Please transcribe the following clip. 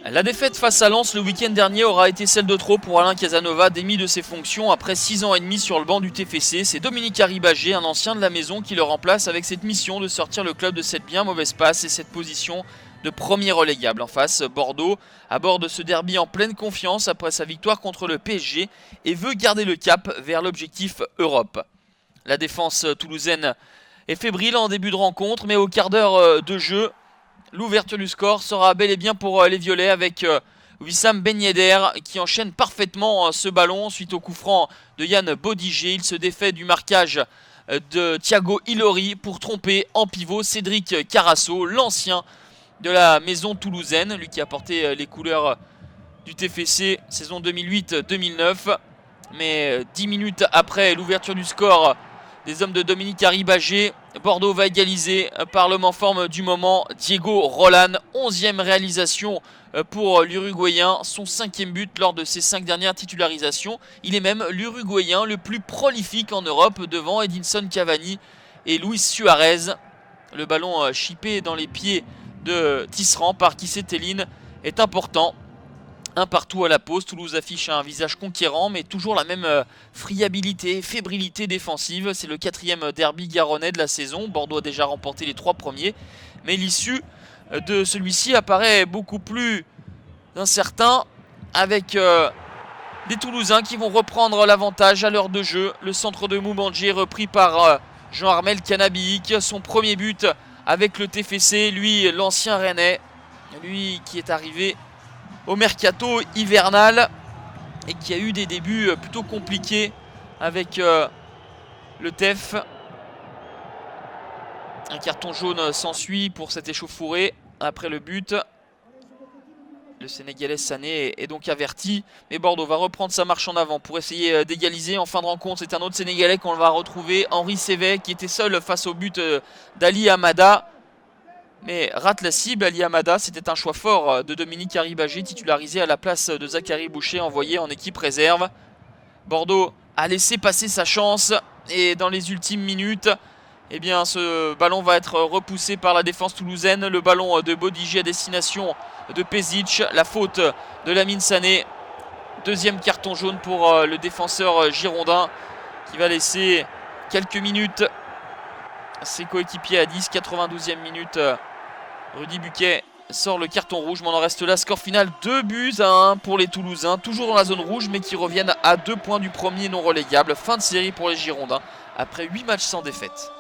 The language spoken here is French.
La défaite face à Lens le week-end dernier aura été celle de trop pour Alain Casanova, démis de ses fonctions après 6 ans et demi sur le banc du TFC. C'est Dominique Arribagé, un ancien de la maison, qui le remplace avec cette mission de sortir le club de cette bien mauvaise passe et cette position de premier relégable. En face, Bordeaux aborde ce derby en pleine confiance après sa victoire contre le PSG et veut garder le cap vers l'objectif Europe. La défense toulousaine est fébrile en début de rencontre, mais au quart d'heure de jeu, l'ouverture du score sera bel et bien pour les Violets avec Wissam Ben Yedder qui enchaîne parfaitement ce ballon suite au coup franc de Yann Bodiger. Il se défait du marquage de Thiago Ilori pour tromper en pivot Cédric Carasso, l'ancien de la maison toulousaine, lui qui a porté les couleurs du TFC saison 2008-2009. Mais 10 minutes après l'ouverture du score des hommes de Dominique Arribagé, Bordeaux va égaliser par l'homme en forme du moment, Diego Roland. 11e réalisation pour l'Uruguayen, son 5e but lors de ses 5 dernières titularisations. Il est même l'Uruguayen le plus prolifique en Europe devant Edinson Cavani et Luis Suarez. Le ballon chippé dans les pieds de Tisserand par Kiese Tellin est important. Un partout à la pause, Toulouse affiche un visage conquérant, mais toujours la même friabilité, fébrilité défensive. C'est le 4e derby garonnais de la saison. Bordeaux a déjà remporté les 3 premiers, mais l'issue de celui-ci apparaît beaucoup plus incertain, avec des Toulousains qui vont reprendre l'avantage à l'heure de jeu. Le centre de Moubandji repris par Jean-Armel Canabic. Son premier but avec le TFC, lui l'ancien Rennais, lui qui est arrivé au mercato hivernal et qui a eu des débuts plutôt compliqués avec le TEF. Un carton jaune s'ensuit pour cet échauffouré après le but. Le Sénégalais Sané est donc averti, mais Bordeaux va reprendre sa marche en avant pour essayer d'égaliser. En fin de rencontre, c'est un autre Sénégalais qu'on va retrouver, Henri Sévet, qui était seul face au but d'Ali Hamada, mais rate la cible. Ali Hamada, c'était un choix fort de Dominique Arribagé, titularisé à la place de Zachary Boucher, envoyé en équipe réserve. Bordeaux a laissé passer sa chance et dans les ultimes minutes, eh bien, ce ballon va être repoussé par la défense toulousaine. Le ballon de Bodiger à destination de Pezic, la faute de Lamine Sané. 2e carton jaune pour le défenseur girondin qui va laisser quelques minutes ses coéquipiers à 10. 92e minute, Rudy Buquet sort le carton rouge, mais on en reste là. Score final 2-1 pour les Toulousains, toujours dans la zone rouge, mais qui reviennent à 2 points du premier non relégable. Fin de série pour les Girondins après 8 matchs sans défaite.